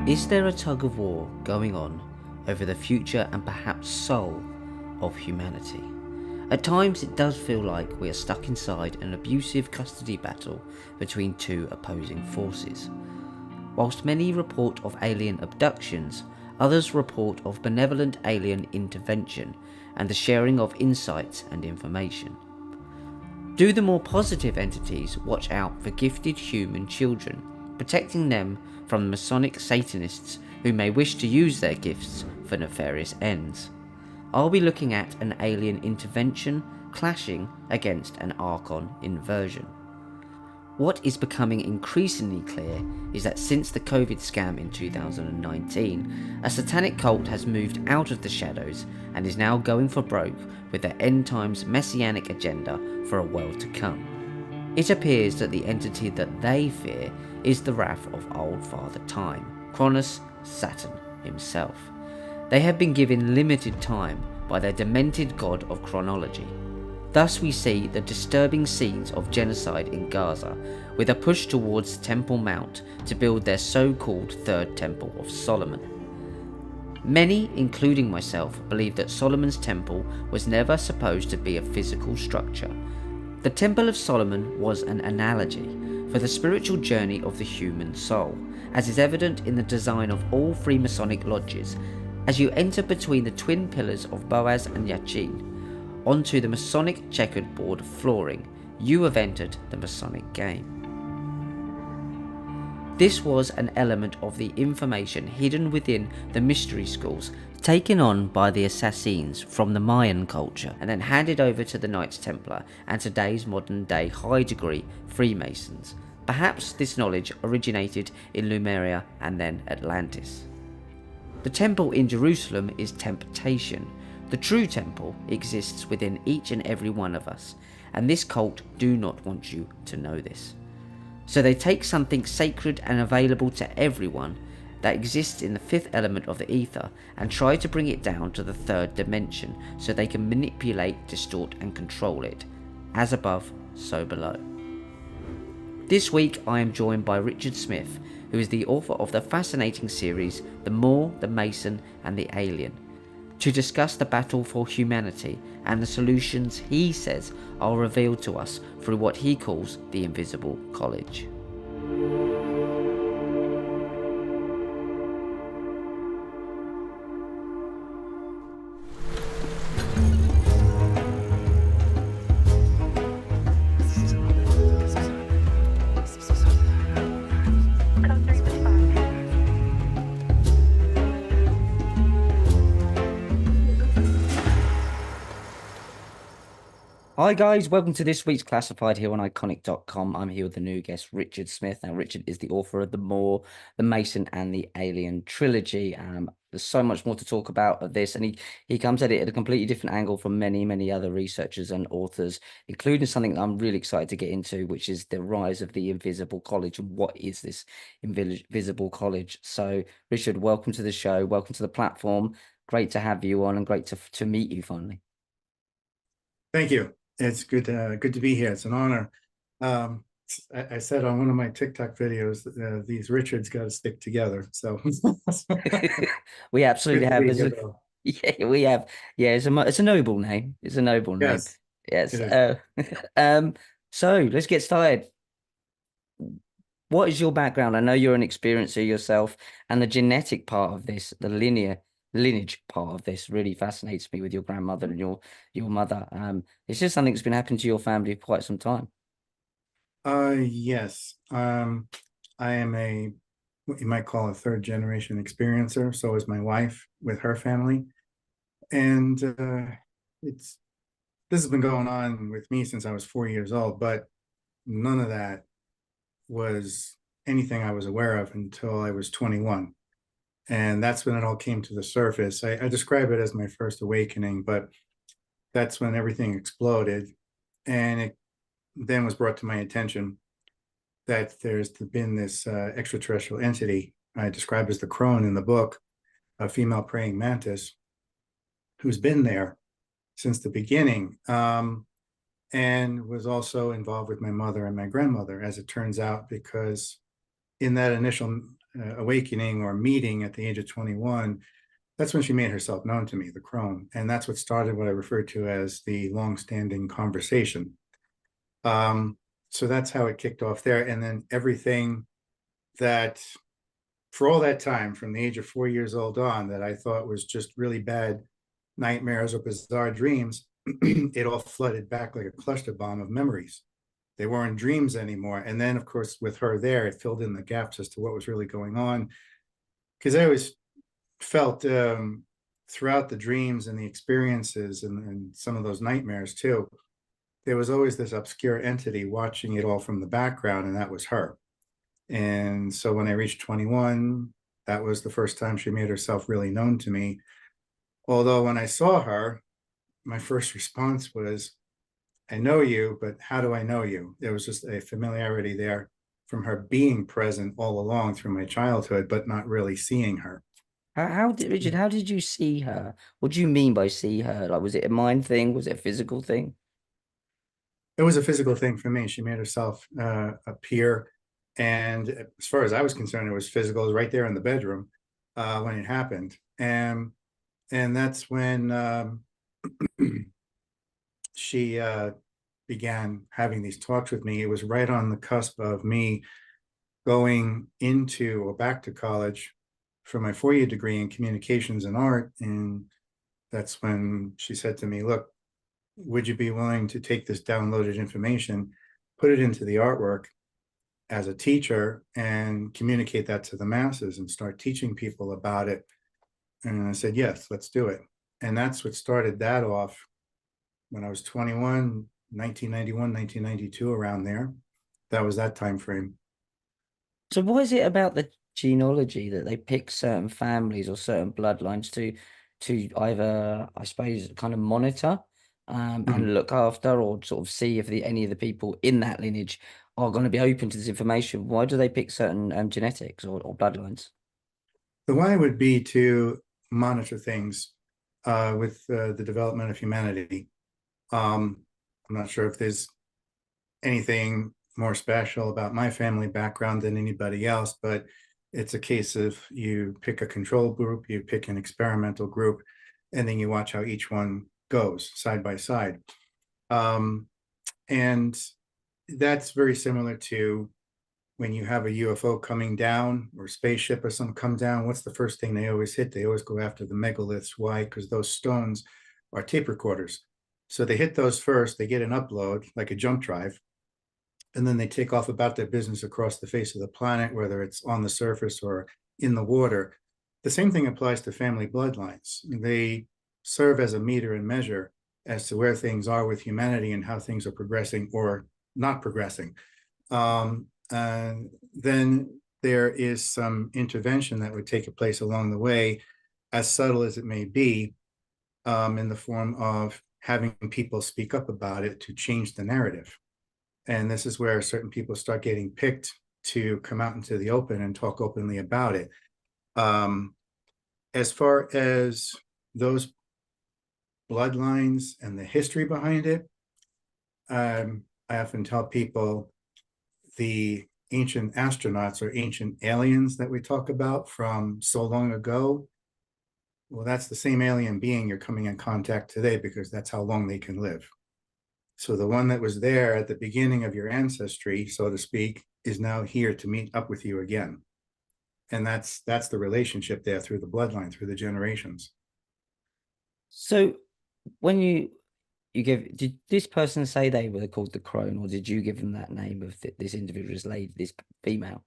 Is there a tug of war going on over the future and perhaps soul of humanity? At times it does feel like we are stuck inside an abusive custody battle between two opposing forces. Whilst many report of alien abductions, others report of benevolent alien intervention and the sharing of insights and information. Do the more positive entities watch out for gifted human children, protecting them from the Masonic Satanists who may wish to use their gifts for nefarious ends? Are we looking at an alien intervention clashing against an Archon inversion? What is becoming increasingly clear is that since the COVID scam in 2019, a satanic cult has moved out of the shadows and is now going for broke with their end times messianic agenda for a world to come. It appears that the entity that they fear is the wrath of Old Father Time, Cronus Saturn himself. They have been given limited time by their demented god of chronology. Thus we see the disturbing scenes of genocide in Gaza, with a push towards Temple Mount to build their so-called Third Temple of Solomon. Many, including myself, believe that Solomon's temple was never supposed to be a physical structure. The Temple of Solomon was an analogy for the spiritual journey of the human soul, as is evident in the design of all Freemasonic lodges. As you enter between the twin pillars of Boaz and Yachin, onto the Masonic checkered board flooring, you have entered the Masonic game. This was an element of the information hidden within the mystery schools, taken on by the Assassins from the Mayan culture, and then handed over to the Knights Templar and today's modern day high degree Freemasons. Perhaps this knowledge originated in Lemuria and then Atlantis. The temple in Jerusalem is temptation. The true temple exists within each and every one of us, and this cult do not want you to know this. So they take something sacred and available to everyone that exists in the fifth element of the ether and try to bring it down to the third dimension so they can manipulate, distort and control it. As above, so below. This week I am joined by Richard Smith, who is the author of the fascinating series The Moor, the Mason and the Alien, to discuss the battle for humanity and the solutions he says are revealed to us through what he calls the Invisible College. Hi guys, welcome to this week's Classified here on Ickonic.com. I'm here with the new guest, Richard Smith. Now, Richard is the author of The Moor, the Mason and the Alien trilogy. There's so much more to talk about of this, and he comes at it at a completely different angle from many other researchers and authors, including something that I'm really excited to get into, which is the rise of the Invisible College. And what is this Invisible College? So, Richard, welcome to the show. Welcome to the platform. Great to have you on and great to meet you finally. Thank you. It's good to be here. It's an honor. I said on one of my TikTok videos, these Richards got to stick together. So we absolutely have. Yeah, we have. Yeah, it's a noble name. It's a noble name. Yes. So let's get started. What is your background? I know you're an experiencer yourself, and the genetic part of this, the lineage part of this really fascinates me with your grandmother and your mother. It's just something that's been happening to your family for quite some time. Yes. I am what you might call a third generation experiencer. So is my wife with her family. And this has been going on with me since I was 4 years old, but none of that was anything I was aware of until I was 21. And that's when it all came to the surface. I describe it as my first awakening, but that's when everything exploded. And it then was brought to my attention that there's been this extraterrestrial entity I describe as the crone in the book, a female praying mantis, who's been there since the beginning, and was also involved with my mother and my grandmother, as it turns out, because in that initial awakening or meeting at the age of 21, that's when she made herself known to me, the crone. And that's what started what I refer to as the long-standing conversation. Um, so that's how it kicked off there. And then everything that, for all that time, from the age of 4 years old on, that I thought was just really bad nightmares or bizarre dreams, it all flooded back like a cluster bomb of memories. They weren't dreams anymore. And then, of course, with her there, it filled in the gaps as to what was really going on. Because I always felt throughout the dreams and the experiences and some of those nightmares too, there was always this obscure entity watching it all from the background, and that was her. And so when I reached 21, that was the first time she made herself really known to me. Although when I saw her, my first response was, I know you, but how do I know you? There was just a familiarity there from her being present all along through my childhood, but not really seeing her. How did Richard? How did you see her? What do you mean by see her? Like, was it a mind thing? Was it a physical thing? It was a physical thing for me. She made herself appear. And as far as I was concerned, it was physical. It was right there in the bedroom when it happened. And that's when she began having these talks with me. It was right on the cusp of me going into or back to college for my 4-year degree in communications and art. And that's when she said to me, look, would you be willing to take this downloaded information, put it into the artwork as a teacher and communicate that to the masses and start teaching people about it? And I said, yes, let's do it. And that's what started that off when I was 21, 1991, 1992, around there. That was that time frame. So what is it about the genealogy that they pick certain families or certain bloodlines to either, I suppose, kind of monitor and look after, or sort of see if any of the people in that lineage are going to be open to this information? Why do they pick certain genetics or bloodlines? The why would be to monitor things with the development of humanity. I'm not sure if there's anything more special about my family background than anybody else, but it's a case of you pick a control group, you pick an experimental group, and then you watch how each one goes side by side. And that's very similar to when you have a UFO coming down or spaceship or something come down. What's the first thing they always hit? They always go after the megaliths. Why? Because those stones are tape recorders. So they hit those first, they get an upload like a jump drive, and then they take off about their business across the face of the planet, whether it's on the surface or in the water. The same thing applies to family bloodlines. They serve as a meter and measure as to where things are with humanity and how things are progressing or not progressing. And then there is some intervention that would take place along the way, as subtle as it may be, in the form of having people speak up about it to change the narrative. And this is where certain people start getting picked to come out into the open and talk openly about it. As far as those bloodlines and the history behind it, I often tell people the ancient astronauts or ancient aliens that we talk about from so long ago, well, that's the same alien being you're coming in contact today, because that's how long they can live. So the one that was there at the beginning of your ancestry, so to speak, is now here to meet up with you again. And that's the relationship there through the bloodline, through the generations. So when did this person say they were called the crone, or did you give them that name of this individual's lady, this female?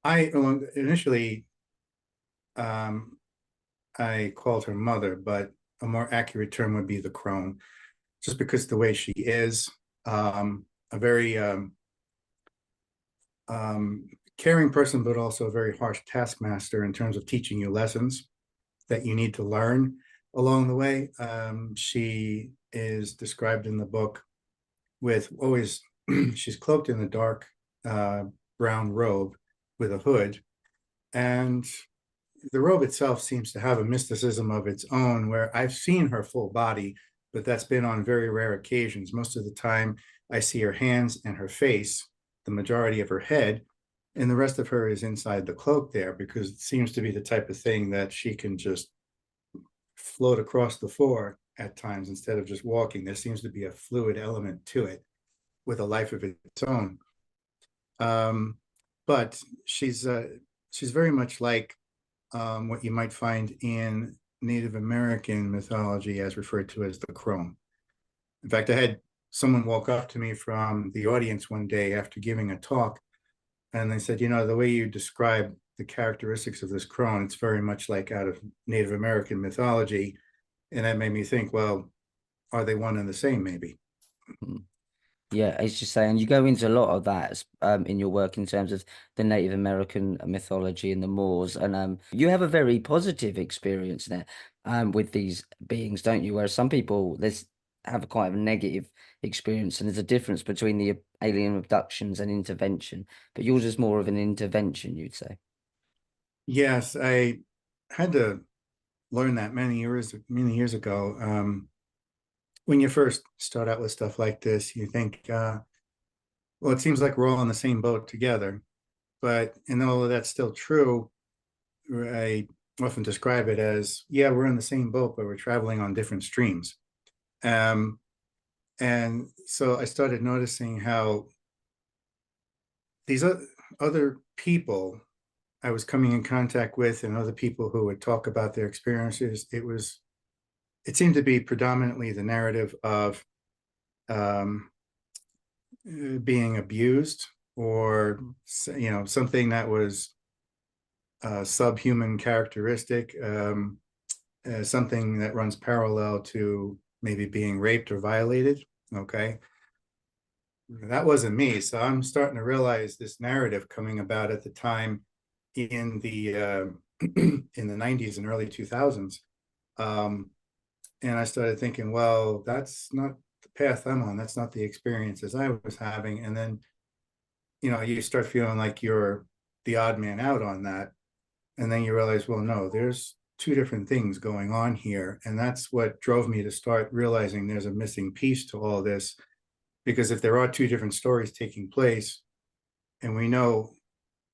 I initially I called her mother, but a more accurate term would be the crone, just because the way she is, a very caring person, but also a very harsh taskmaster in terms of teaching you lessons that you need to learn along the way. She is described in the book with always, she's cloaked in a dark brown robe with a hood. And the robe itself seems to have a mysticism of its own, where I've seen her full body, but that's been on very rare occasions. Most of the time, I see her hands and her face, the majority of her head, and the rest of her is inside the cloak there, because it seems to be the type of thing that she can just float across the floor at times instead of just walking. There seems to be a fluid element to it with a life of its own. But she's very much like what you might find in Native American mythology, as referred to as the crone. In fact, I had someone walk up to me from the audience one day after giving a talk, and they said, the way you describe the characteristics of this crone, it's very much like out of Native American mythology. And that made me think, well, are they one and the same, maybe? Mm. Yeah, it's just saying you go into a lot of that in your work in terms of the Native American mythology and the Moors, and you have a very positive experience there with these beings, don't you? Whereas some people have quite a negative experience, and there's a difference between the alien abductions and intervention. But yours is more of an intervention, you'd say. Yes, I had to learn that many years ago. When you first start out with stuff like this, you think, well, it seems like we're all in the same boat together. But and although that's still true, I often describe it as, yeah, we're in the same boat, but we're traveling on different streams. Um, and so I started noticing how these other people I was coming in contact with, and other people who would talk about their experiences, it seemed to be predominantly the narrative of um, being abused, or something that was subhuman characteristic, something that runs parallel to maybe being raped or violated. Okay, that wasn't me. So I'm starting to realize this narrative coming about at the time in the in the 90s and early 2000s. And I started thinking, well, that's not the path I'm on. That's not the experiences I was having. And then, you start feeling like you're the odd man out on that. And then you realize, well, no, there's two different things going on here. And that's what drove me to start realizing there's a missing piece to all this. Because if there are two different stories taking place, and we know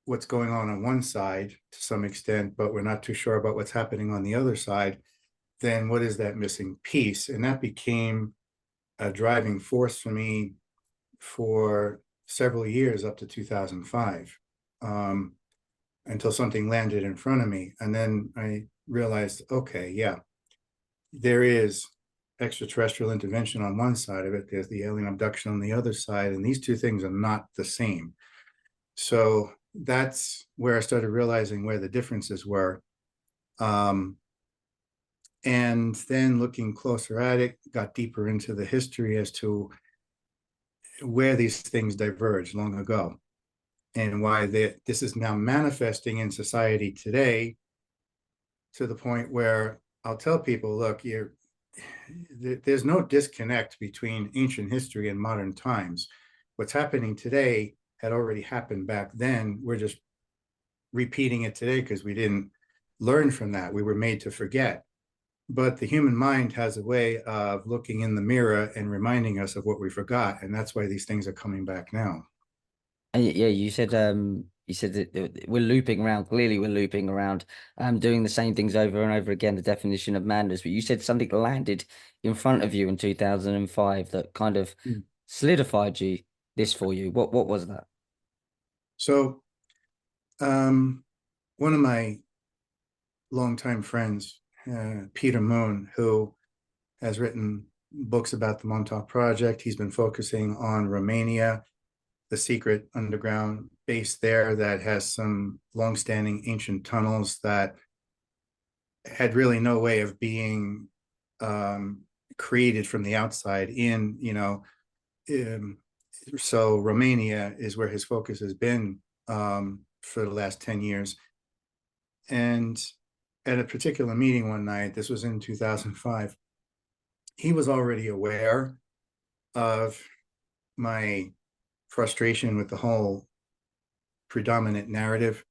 what's going on one side to some extent, but we're not too sure about what's happening on the other side, then what is that missing piece? And that became a driving force for me for several years up to 2005, until something landed in front of me. And then I realized, okay, yeah, there is extraterrestrial intervention on one side of it. There's the alien abduction on the other side. And these two things are not the same. So that's where I started realizing where the differences were. And then looking closer at it, got deeper into the history as to where these things diverged long ago, and why this is now manifesting in society today, to the point where I'll tell people, look, there's no disconnect between ancient history and modern times. What's happening today had already happened back then. We're just repeating it today because we didn't learn from that. We were made to forget. But the human mind has a way of looking in the mirror and reminding us of what we forgot. And that's why these things are coming back now. And yeah, you said that we're looping around. Clearly, we're looping around, doing the same things over and over again. The definition of madness. But you said something landed in front of you in 2005 that kind of solidified this for you. What was that? So, one of my longtime friends, Peter Moon, who has written books about the Montauk Project, he's been focusing on Romania, the secret underground base there that has some longstanding ancient tunnels that had really no way of being created from the outside in. So Romania is where his focus has been for the last 10 years. And at a particular meeting one night, this was in 2005, he was already aware of my frustration with the whole predominant narrative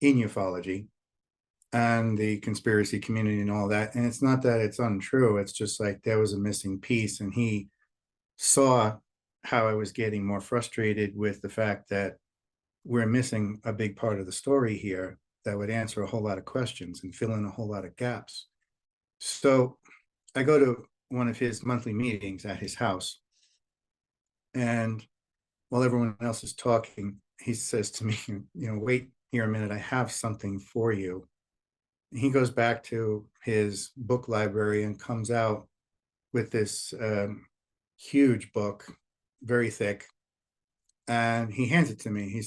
in ufology and the conspiracy community and all that. And it's not that it's untrue. It's just like there was a missing piece. And he saw how I was getting more frustrated with the fact that we're missing a big part of the story here that would answer a whole lot of questions and fill in a whole lot of gaps. So I go to one of his monthly meetings at his house, and while everyone else is talking, he says to me, wait here a minute, I have something for you. He goes back to his book library and comes out with this huge book, very thick, and he hands it to me.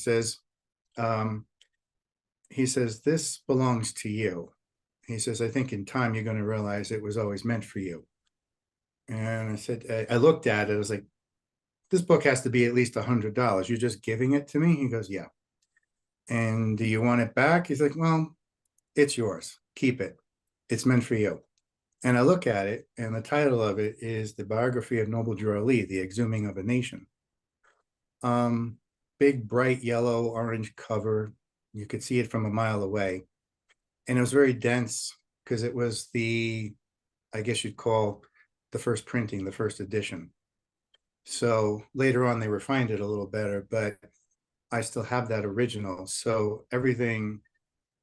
Um, he says, this belongs to you. He says, I think in time you're going to realize it was always meant for you. And I said, I looked at it, I was like, this book has to be at least $100. You're just giving it to me? He goes, yeah. And do you want it back? He's like, well, it's yours. Keep it. It's meant for you. And I look at it, and the title of it is The Biography of Noble Drew Ali, The Exhuming of a Nation. Big, bright yellow, orange cover. You could see it from a mile away. And it was very dense because it was I guess you'd call the first printing, the first edition. So later on, they refined it a little better, but I still have that original. So everything,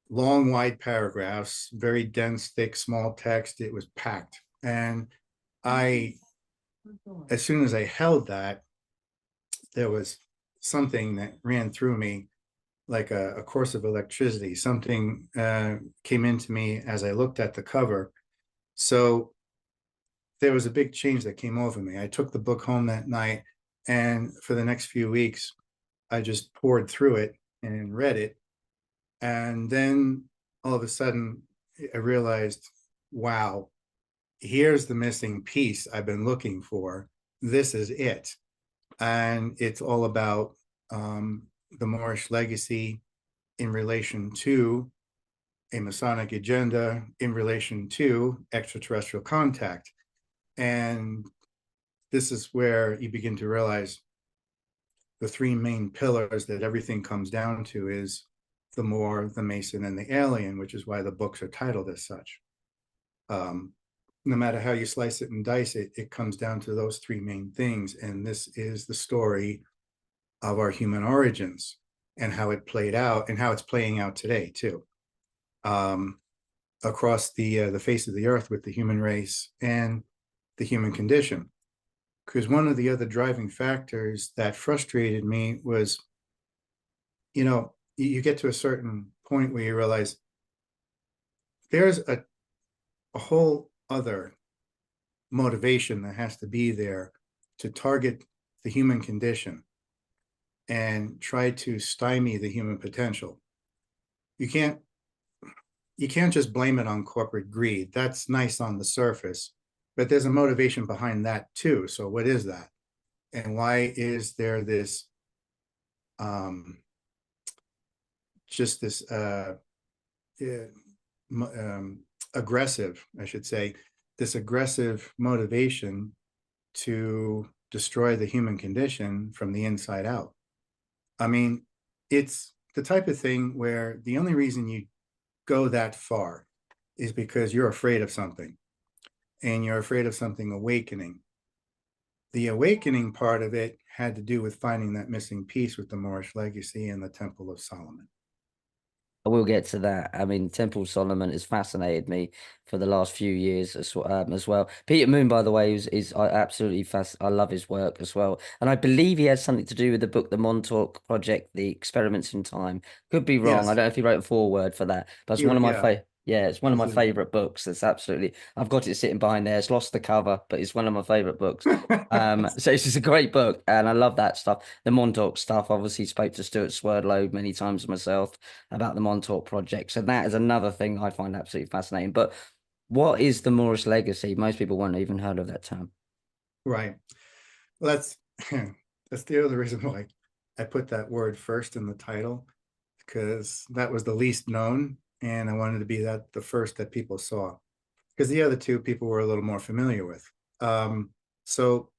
long, wide paragraphs, very dense, thick, small text, it was packed. And as soon as I held that, there was something that ran through me like a course of electricity. Something came into me as I looked at the cover. So there was a big change that came over me. I took the book home that night, and for the next few weeks, I just poured through it and read it. And then all of a sudden, I realized, wow, here's the missing piece I've been looking for. This is it. And it's all about the Moorish legacy in relation to a Masonic agenda, in relation to extraterrestrial contact. And this is where you begin to realize the three main pillars that everything comes down to is the Moor, the Mason, and the alien, which is why the books are titled as such. No matter how you slice it and dice it, it comes down to those three main things. And this is the story of our human origins and how it played out and how it's playing out today too, across the face of the earth with the human race and the human condition. Because one of the other driving factors that frustrated me was, you get to a certain point where you realize there's a whole other motivation that has to be there to target the human condition and try to stymie the human potential. You can't just blame it on corporate greed. That's nice on the surface, but there's a motivation behind that too. So what is that? And why is there this just this aggressive, I should say, this aggressive motivation to destroy the human condition from the inside out? I mean, it's the type of thing where the only reason you go that far is because you're afraid of something, and you're afraid of something awakening. The awakening part of it had to do with finding that missing piece with the Moorish legacy and the Temple of Solomon. I will get to that. I mean, Temple Solomon has fascinated me for the last few years as well. Peter Moon, by the way, is I absolutely I love his work as well, and I believe he has something to do with the book, the Montauk Project, the Experiments in Time. Could be wrong. I Yes, don't know if he wrote a foreword for that, but it's one of my yeah. yeah, it's one of my favorite books. It's absolutely. I've got it sitting behind there. It's lost the cover, but it's one of my favorite books. So it's just a great book, and I love that stuff. The Montauk stuff. Obviously, spoke to Stuart Swerdlow many times myself about the Montauk Project. So that is another thing I find absolutely fascinating. But what is the Moorish legacy? Most people won't even heard of that term. Right. Well, that's the other reason why I put that word first in the title, because that was the least known, and I wanted to be the first that people saw, because the other two people were a little more familiar with. So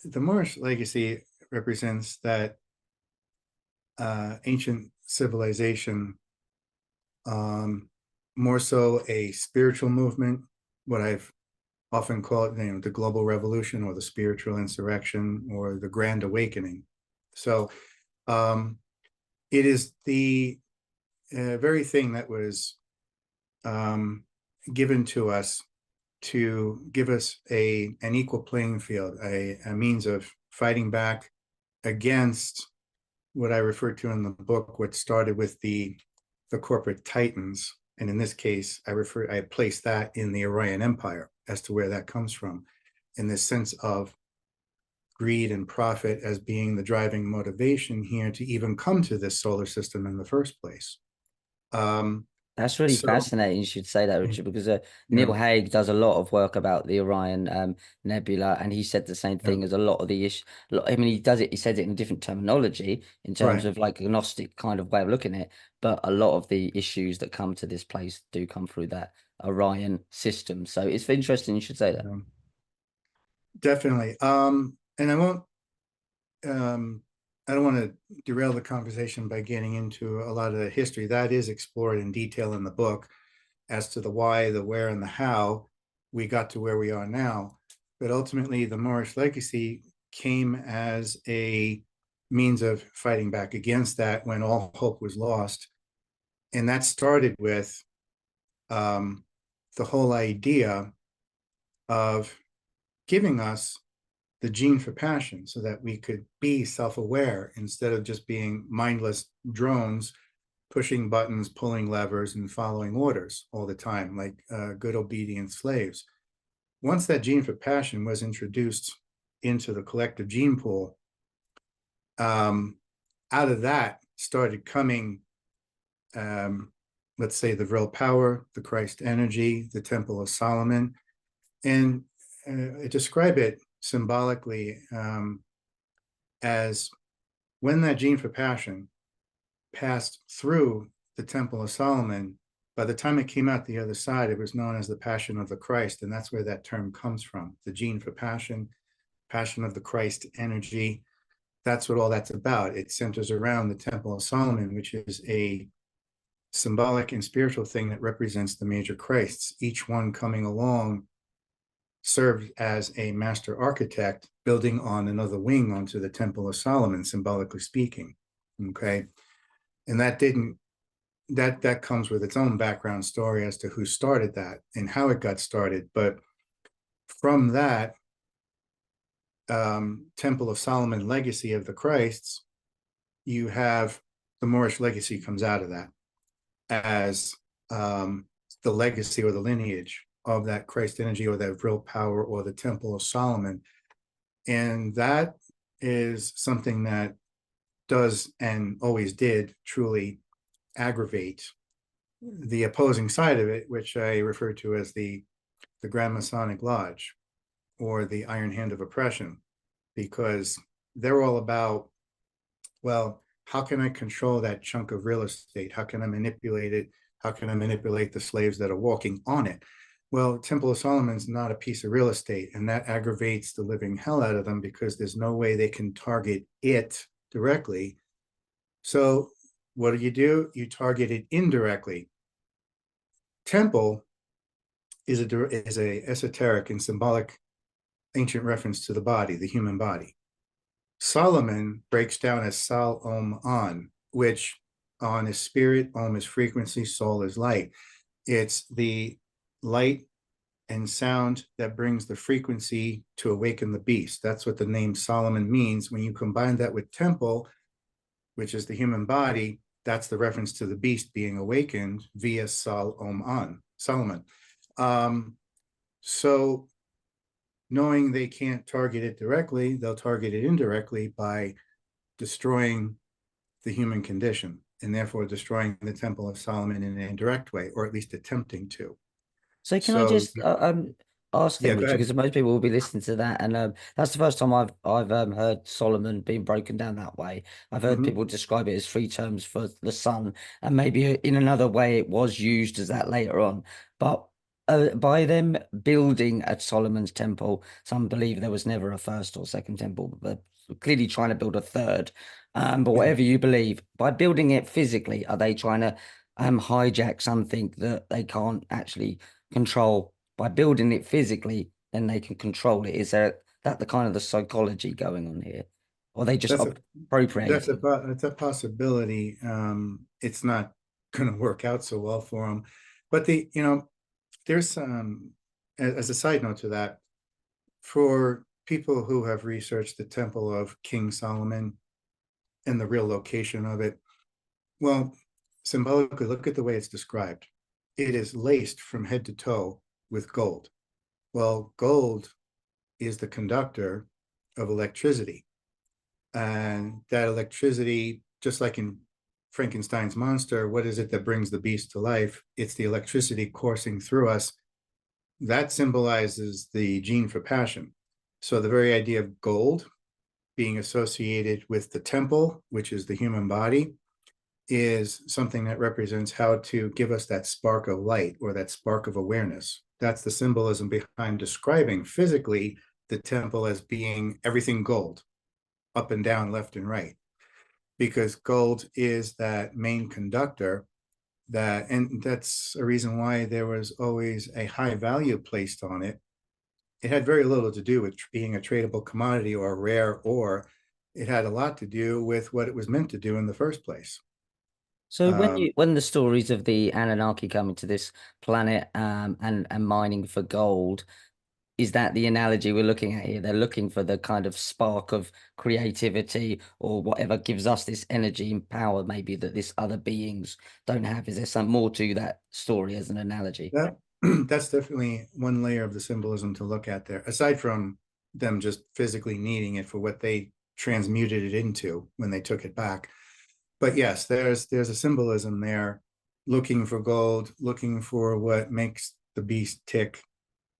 the Moorish legacy represents that ancient civilization, more so a spiritual movement, what I've often called the global revolution or the spiritual insurrection or the grand awakening. So It is the very thing that was given to us to give us an equal playing field, a means of fighting back against what I referred to in the book, what started with the corporate titans. And in this case, I placed that in the Orion Empire as to where that comes from, in this sense of greed and profit as being the driving motivation here to even come to this solar system in the first place. Um, That's really so fascinating. You should say that, Richard, because yeah, Neil Haig does a lot of work about the Orion Nebula, and he said the same yeah, thing as a lot of the issue. I mean, he does it. He says it in different terminology in terms right. of like agnostic kind of way of looking at it. But a lot of the issues that come to this place do come through that Orion system. So it's interesting. You should say that. Yeah, definitely. And um, I don't want to derail the conversation by getting into a lot of the history that is explored in detail in the book as to the why, the where, and the how we got to where we are now. But ultimately, the Moorish legacy came as a means of fighting back against that when all hope was lost. And that started with um, the whole idea of giving us the gene for passion so that we could be self-aware instead of just being mindless drones pushing buttons, pulling levers, and following orders all the time, like good obedient slaves. Once that gene for passion was introduced into the collective gene pool, um, out of that started coming, um, let's say, the real power, the Christ energy, the Temple of Solomon. And I describe it symbolically as when that gene for passion passed through the Temple of Solomon, by the time it came out the other side, it was known as the Passion of the Christ. And that's where that term comes from, the gene for passion, passion of the Christ energy. That's what all that's about. It centers around the Temple of Solomon, which is a symbolic and spiritual thing that represents the major Christs, each one coming along served as a master architect building on another wing onto the Temple of Solomon, symbolically speaking. Okay. And that comes with its own background story as to who started that and how it got started. But from that Temple of Solomon legacy of the Christs, you have the Moorish legacy comes out of that as the legacy or the lineage of that Christ energy or that real power or the Temple of Solomon. And that is something that does and always did truly aggravate the opposing side of it, which I refer to as the Grand Masonic Lodge or the Iron Hand of Oppression, because they're all about, well, how can I control that chunk of real estate? How can I manipulate it? How can I manipulate the slaves that are walking on it? Well, Temple of Solomon's not a piece of real estate, and that aggravates the living hell out of them because there's no way they can target it directly. So what do? You target it indirectly. Temple is a esoteric and symbolic ancient reference to the body, the human body. Solomon breaks down as Sal Om An, which on is spirit, Om is frequency, soul is light. It's the light and sound that brings the frequency to awaken the beast. That's what the name Solomon means. When you combine that with temple, which is the human body, that's the reference to the beast being awakened via Sal Om An, Solomon. So knowing they can't target it directly, they'll target it indirectly by destroying the human condition and therefore destroying the Temple of Solomon in an indirect way, or at least attempting to. So can I So, just ask yeah, then, go Richard, ahead. because most people will be listening to that, and that's the first time I've heard Solomon being broken down that way. I've heard Mm-hmm. people describe it as three terms for the sun, and maybe in another way it was used as that later on. But by them building at Solomon's temple, some believe there was never a first or second temple, but they're clearly trying to build a third. But Yeah. whatever you believe, by building it physically, are they trying to hijack something that they can't actually control by building it physically? Then they can control it. Is there that the kind of the psychology going on here? or they just That's a appropriating? that's a possibility. It's not going to work out so well for them, but there's as a side note to that, for people who have researched the Temple of King Solomon and the real location of it, well, symbolically, look at the way it's described. It is laced from head to toe with gold. Well, gold is the conductor of electricity. And that electricity, just like in Frankenstein's monster, what is it that brings the beast to life? It's the electricity coursing through us. That symbolizes the gene for passion. So the very idea of gold being associated with the temple, which is the human body, is something that represents how to give us that spark of light or that spark of awareness. That's the symbolism behind describing physically the temple as being everything gold, up and down, left and right, because gold is that main conductor. And that's a reason why there was always a high value placed on it. It had very little to do with being a tradable commodity or a rare ore. It had a lot to do with what it was meant to do in the first place. So Um, when the stories of the Anunnaki coming to this planet and mining for gold, is that the analogy we're looking at here? They're looking for the kind of spark of creativity or whatever gives us this energy and power, maybe that this other beings don't have. Is there some more to that story as an analogy? that that's definitely one layer of the symbolism to look at there, aside from them just physically needing it for what they transmuted it into when they took it back. But yes, there's a symbolism there, looking for gold, looking for what makes the beast tick,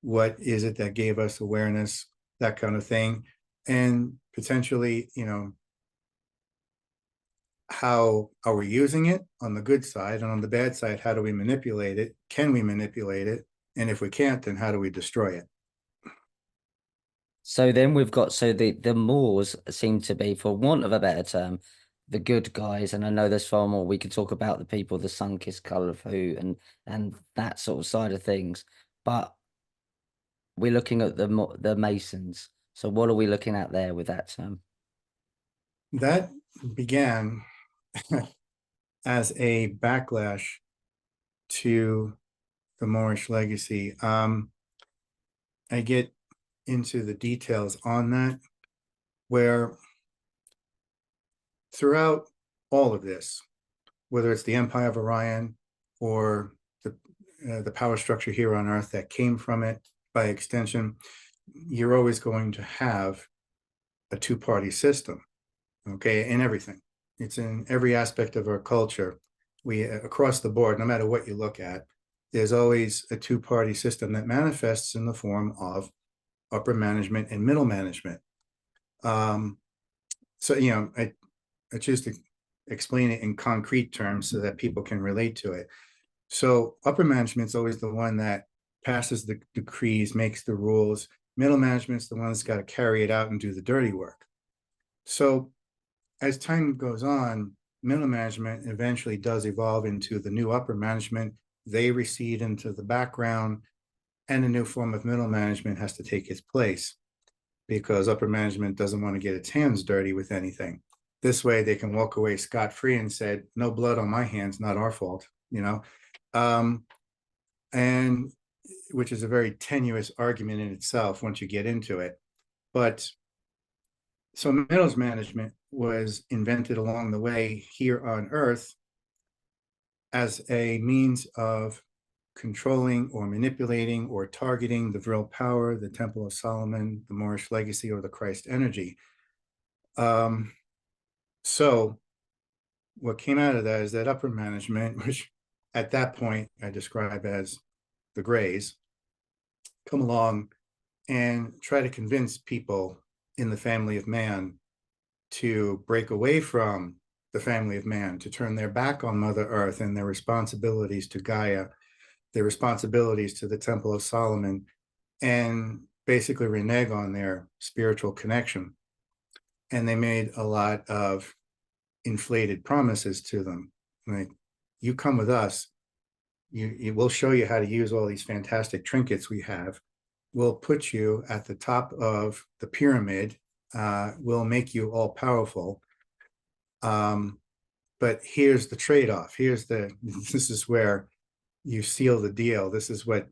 what is it that gave us awareness, that kind of thing, and potentially, how are we using it on the good side, and on the bad side, how do we manipulate it? Can we manipulate it? And if we can't, then how do we destroy it? So then we've got the Moors seem to be, for want of a better term, the good guys, and I know there's far more. We could talk about the people, the sun-kissed color of who, and that sort of side of things, but we're looking at the Masons. So what are we looking at there with that term? That began as a backlash to the Moorish legacy. I get into the details on that, where throughout all of this, whether it's the Empire of Orion or the power structure here on Earth that came from it by extension, you're always going to have a two-party system, okay, in everything. It's in every aspect of our culture. We, across the board, no matter what you look at, there's always a two-party system that manifests in the form of upper management and middle management. So, I choose to explain it in concrete terms so that people can relate to it. So upper management is always the one that passes the decrees, makes the rules. Middle management's the one that's got to carry it out and do the dirty work. So as time goes on, middle management eventually does evolve into the new upper management. They recede into the background, and a new form of middle management has to take its place because upper management doesn't want to get its hands dirty with anything. This way they can walk away scot-free and said, no blood on my hands, not our fault, and which is a very tenuous argument in itself once you get into it. But so middles management was invented along the way here on Earth as a means of controlling or manipulating or targeting the Vril power, the Temple of Solomon, the Moorish legacy, or the Christ energy. So what came out of that is that upper management, which at that point I describe as the Greys, come along and try to convince people in the family of man to break away from the family of man, to turn their back on Mother Earth and their responsibilities to Gaia, their responsibilities to the Temple of Solomon, and basically renege on their spiritual connection. And they made a lot of inflated promises to them. Like, you come with us, you will show you how to use all these fantastic trinkets we have. We'll put you at the top of the pyramid will make you all powerful. But here's the trade-off. This is where you seal the deal. This is what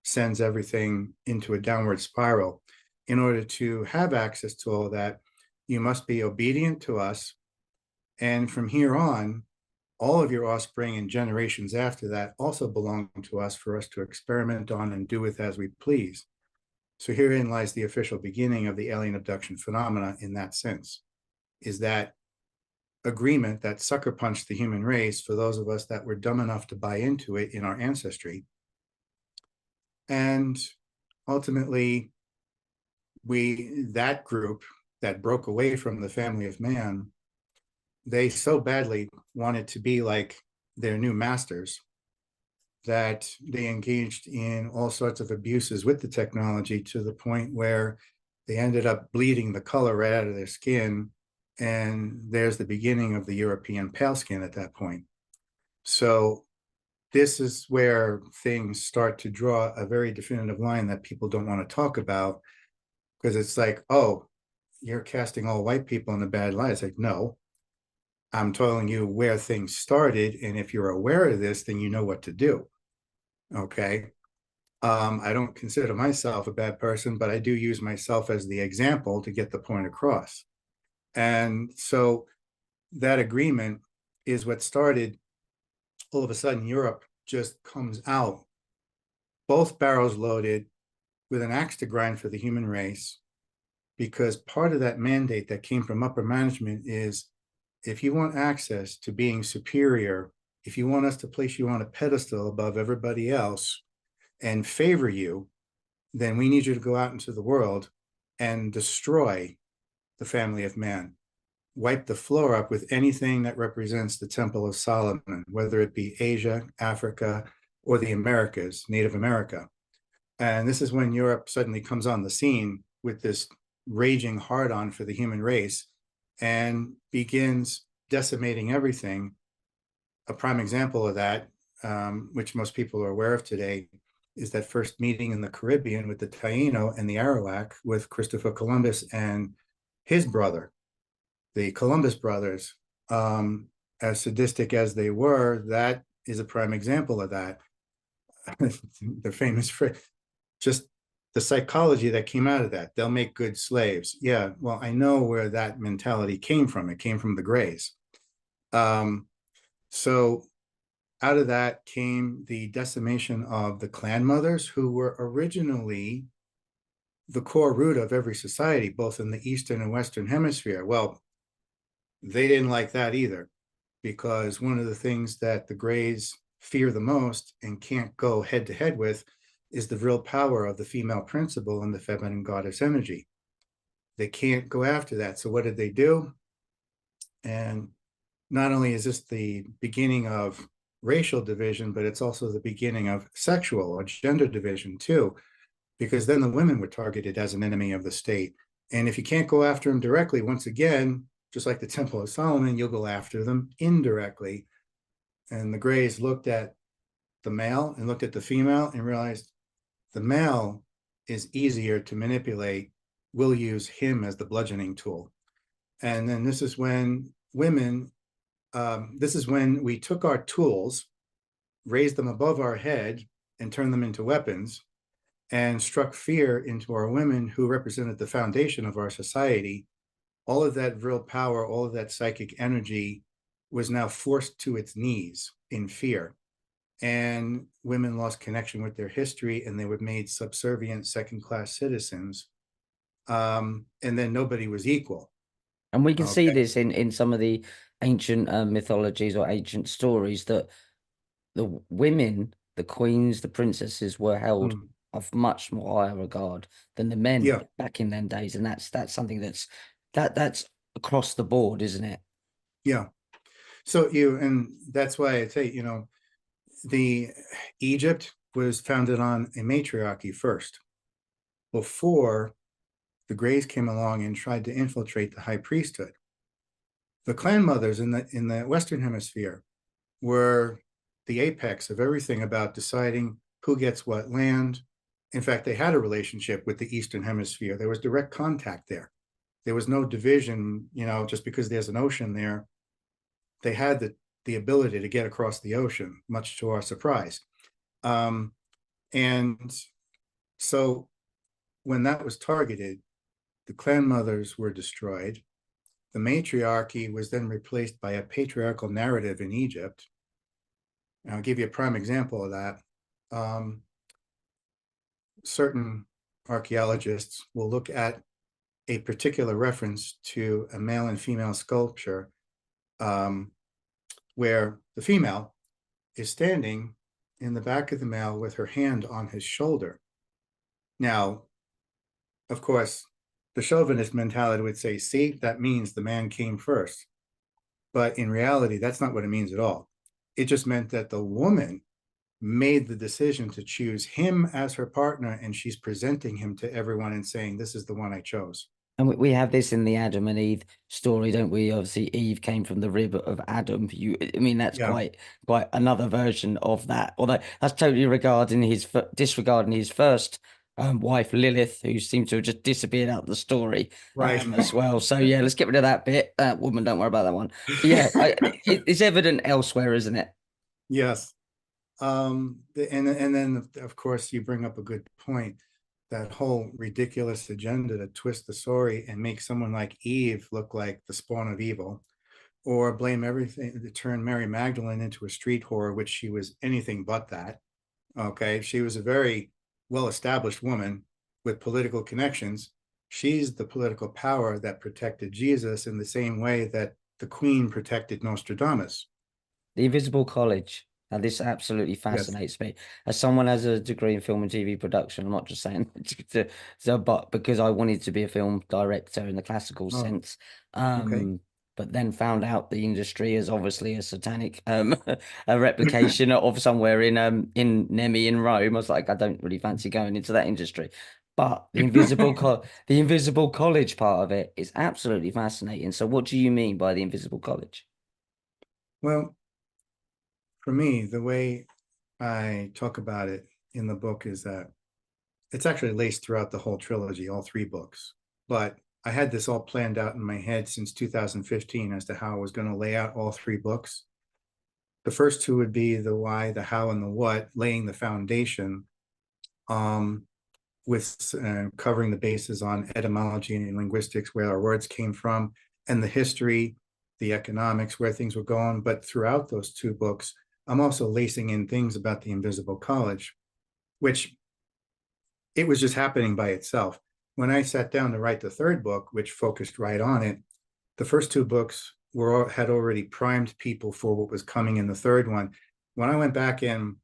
sends everything into a downward spiral. In order to have access to all that, you must be obedient to us. And from here on, all of your offspring and generations after that also belong to us for us to experiment on and do with as we please. So herein lies the official beginning of the alien abduction phenomena in that sense, is that agreement that sucker punched the human race for those of us that were dumb enough to buy into it in our ancestry. And ultimately, that group that broke away from the family of man, they so badly wanted to be like their new masters that they engaged in all sorts of abuses with the technology to the point where they ended up bleeding the color right out of their skin. And there's the beginning of the European pale skin at that point. So this is where things start to draw a very definitive line that people don't want to talk about, because it's like, oh, you're casting all white people in a bad light. It's like, no, I'm telling you where things started. And if you're aware of this, then you know what to do. Okay. I don't consider myself a bad person, but I do use myself as the example to get the point across. And so that agreement is what started. All of a sudden, Europe just comes out, both barrels loaded, with an axe to grind for the human race, because part of that mandate that came from upper management is, if you want access to being superior, if you want us to place you on a pedestal above everybody else and favor you, then we need you to go out into the world and destroy the family of man. Wipe the floor up with anything that represents the Temple of Solomon, whether it be Asia, Africa, or the Americas, Native America. And this is when Europe suddenly comes on the scene with this raging hard-on for the human race and begins decimating everything. A prime example of that, which most people are aware of today, is that first meeting in the Caribbean with the Taino and the Arawak with Christopher Columbus and his brother, the Columbus brothers. As sadistic as they were, that is a prime example of that. They're famous for just the psychology that came out of that. They'll make good slaves. Yeah, well, I know where that mentality came from. It came from the Greys. So out of that came the decimation of the clan mothers, who were originally the core root of every society, both in the Eastern and Western hemisphere. Well, they didn't like that either, because one of the things that the Greys fear the most and can't go head to head with is the real power of the female principle and the feminine goddess energy. They can't go after that. So what did they do? And not only is this the beginning of racial division, but it's also the beginning of sexual or gender division too, because then the women were targeted as an enemy of the state. And if you can't go after them directly, once again, just like the Temple of Solomon, you'll go after them indirectly. And the Greys looked at the male and looked at the female and realized the male is easier to manipulate. We'll use him as the bludgeoning tool. And then this is when we took our tools, raised them above our head, and turned them into weapons, and struck fear into our women, who represented the foundation of our society. All of that real power, all of that psychic energy was now forced to its knees in fear. And women lost connection with their history, and they were made subservient second-class citizens. And then nobody was equal. And we can see Okay. this in some of the ancient mythologies or ancient stories, that the women, the queens, the princesses, were held of much more higher regard than the men Yeah, back in them days. And that's something that's across the board, isn't it? yeah. So and that's why I say, the Egypt was founded on a matriarchy first, before the Greys came along and tried to infiltrate the high priesthood. The clan mothers in the Western Hemisphere were the apex of everything about deciding who gets what land. In fact, they had a relationship with the Eastern Hemisphere. There was direct contact there. There was no division, just because there's an ocean there. They had the ability to get across the ocean, much to our surprise. And so when that was targeted, the clan mothers were destroyed. The matriarchy was then replaced by a patriarchal narrative in Egypt. And I'll give you a prime example of that. Certain archaeologists will look at a particular reference to a male and female sculpture, where the female is standing in the back of the male with her hand on his shoulder. Now, of course, the chauvinist mentality would say, see, that means the man came first. But in reality, that's not what it means at all. It just meant that the woman made the decision to choose him as her partner, and she's presenting him to everyone and saying, this is the one I chose. And we have this in the Adam and Eve story, don't we? Obviously, Eve came from the rib of Adam. I mean, that's Yeah. quite another version of that. Although that's totally disregarding his first wife, Lilith, who seems to have just disappeared out of the story Right. as well. So yeah, let's get rid of that bit. Woman, don't worry about that one. But yeah, it's evident elsewhere, isn't it? Yes. And then of course you bring up a good point. That whole ridiculous agenda to twist the story and make someone like Eve look like the spawn of evil, or blame everything to turn Mary Magdalene into a street whore, which she was anything but that. Okay, she was a very well-established woman with political connections. She's the political power that protected Jesus in the same way that the Queen protected Nostradamus. The Invisible College. Now, this absolutely Yes. fascinates me. As someone has a degree in film and TV production, I'm not just saying but because I wanted to be a film director in the classical Oh, sense. okay. But then found out the industry is obviously a satanic a replication of somewhere in Nemi in Rome. I was like, I don't really fancy going into that industry. But the Invisible College part of it is absolutely fascinating. So what do you mean by the Invisible College? Well, for me, the way I talk about it in the book is that it's actually laced throughout the whole trilogy, all three books. But I had this all planned out in my head since 2015 as to how I was going to lay out all three books. The first two would be the why, the how, and the what, laying the foundation, with covering the bases on etymology and linguistics, where our words came from, and the history, the economics, where things were going. But throughout those two books, I'm also lacing in things about the Invisible College, which it was just happening by itself. When I sat down to write the third book, which focused right on it, the first two books had already primed people for what was coming in the third one. When I went back and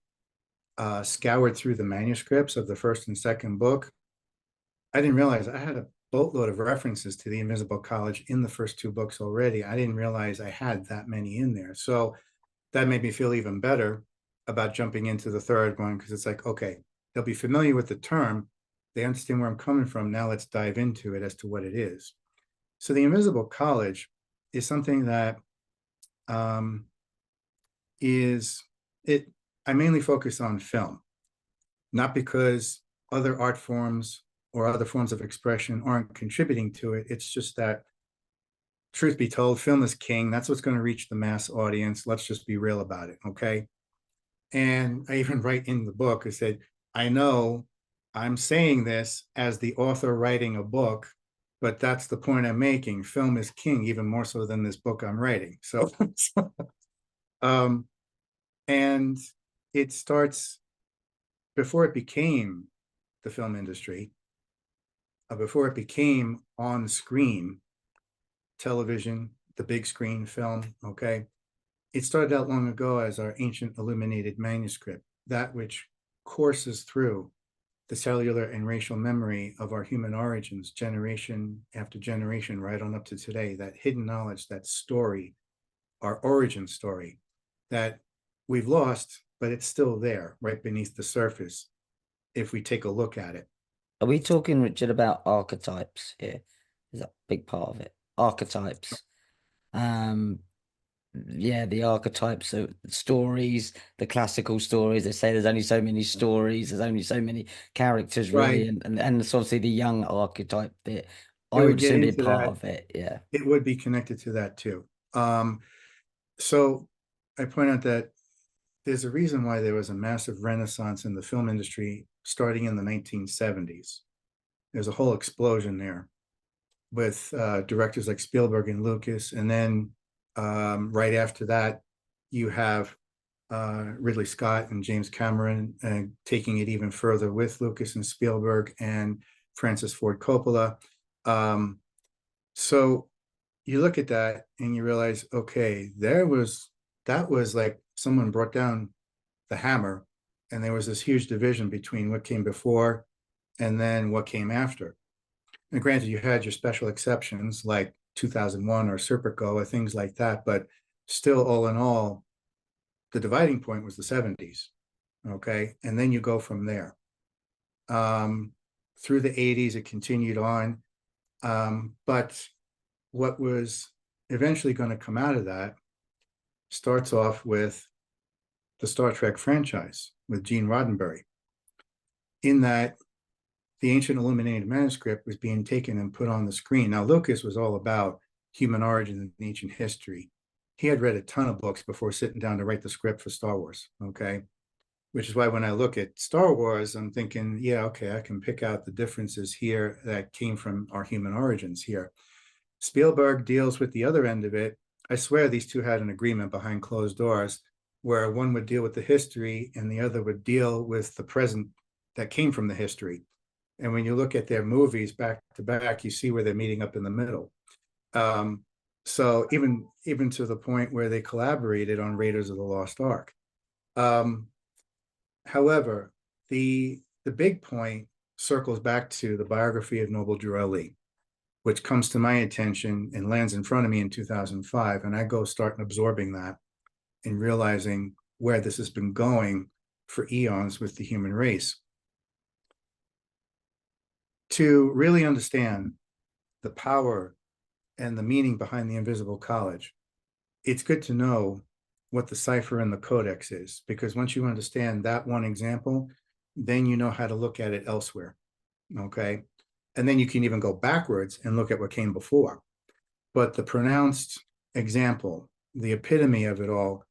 scoured through the manuscripts of the first and second book, I didn't realize I had a boatload of references to the Invisible College in the first two books already. I didn't realize I had that many in there. So that made me feel even better about jumping into the third one, because it's like, okay, they'll be familiar with the term. They understand where I'm coming from. Now let's dive into it as to what it is. So the Invisible College is something that is it. I mainly focus on film, not because other art forms or other forms of expression aren't contributing to it. It's just that, truth be told, film is king. That's what's going to reach the mass audience. Let's just be real about it, okay? And I even write in the book, I said, I know I'm saying this as the author writing a book, but that's the point I'm making. Film is king, even more so than this book I'm writing. So, um, and it starts before it became the film industry, before it became on screen television, the big screen film, okay? It started out long ago as our ancient illuminated manuscript, that which courses through the cellular and racial memory of our human origins, generation after generation, right on up to today. That hidden knowledge, that story, our origin story, that we've lost, but it's still there, right beneath the surface, if we take a look at it. Are we talking, Richard, about archetypes here? Is that a big part of it? Archetypes. Um, yeah, the archetypes of stories, the classical stories. They say there's only so many stories, there's only so many characters, really, Right. and it's obviously the young archetype bit. it I would would get assume it'd into part that. of it. Yeah. It would be connected to that too. So I point out that there's a reason why there was a massive renaissance in the film industry starting in the 1970s. There's a whole explosion there with directors like Spielberg and Lucas. And then right after that, you have Ridley Scott and James Cameron taking it even further with Lucas and Spielberg and Francis Ford Coppola. So you look at that and you realize, okay, that was like someone brought down the hammer, and there was this huge division between what came before and then what came after. And granted, you had your special exceptions like 2001 or Serpico or things like that, but still, all in all, the dividing point was the 70s. Okay. And then you go from there. Through the 80s, it continued on. But what was eventually going to come out of that starts off with the Star Trek franchise with Gene Roddenberry, in that the ancient illuminated manuscript was being taken and put on the screen. Now, Lucas was all about human origin and ancient history. He had read a ton of books before sitting down to write the script for Star Wars, okay? Which is why when I look at Star Wars, I'm thinking, yeah, okay, I can pick out the differences here that came from our human origins here. Spielberg deals with the other end of it. I swear these two had an agreement behind closed doors where one would deal with the history and the other would deal with the present that came from the history. And when you look at their movies back to back, you see where they're meeting up in the middle. So even to the point where they collaborated on Raiders of the Lost Ark. However, the big point circles back to the biography of Noble Drew, which comes to my attention and lands in front of me in 2005. And I go start absorbing that and realizing where this has been going for eons with the human race. To really understand the power and the meaning behind the invisible college, it's good to know what the cipher and the codex is, because once you understand that one example, then you know how to look at it elsewhere. Okay. And then you can even go backwards and look at what came before. But the pronounced example, the epitome of it all,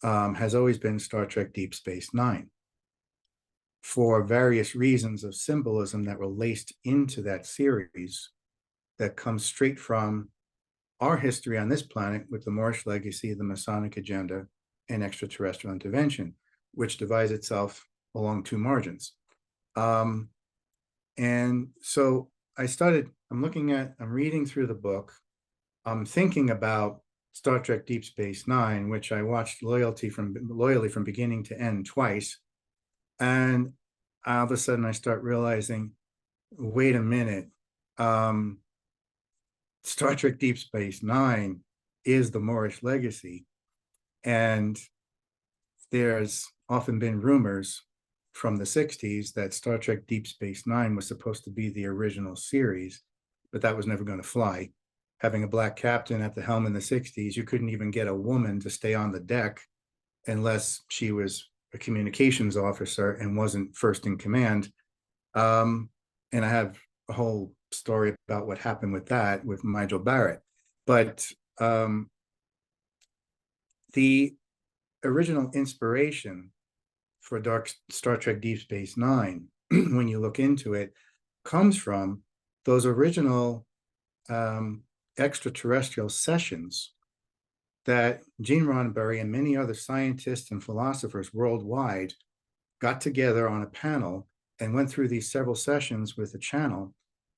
has always been Star Trek Deep Space Nine, for various reasons of symbolism that were laced into that series that comes straight from our history on this planet with the Moorish legacy, the Masonic agenda, and extraterrestrial intervention, which divides itself along two margins. And so I'm reading through the book. I'm thinking about Star Trek Deep Space Nine, which I watched loyally from beginning to end twice. And all of a sudden I start realizing, wait a minute, Star Trek Deep Space Nine is the Moorish legacy. And there's often been rumors from the 60s that Star Trek Deep Space Nine was supposed to be the original series, but that was never going to fly. Having a black captain at the helm in the 60s, you couldn't even get a woman to stay on the deck unless she was a communications officer and wasn't first in command. And I have a whole story about what happened with that with Nigel Barrett. But the original inspiration for Star Trek Deep Space Nine, when you look into it, comes from those original extraterrestrial sessions that Gene Roddenberry and many other scientists and philosophers worldwide got together on a panel and went through these several sessions with a channel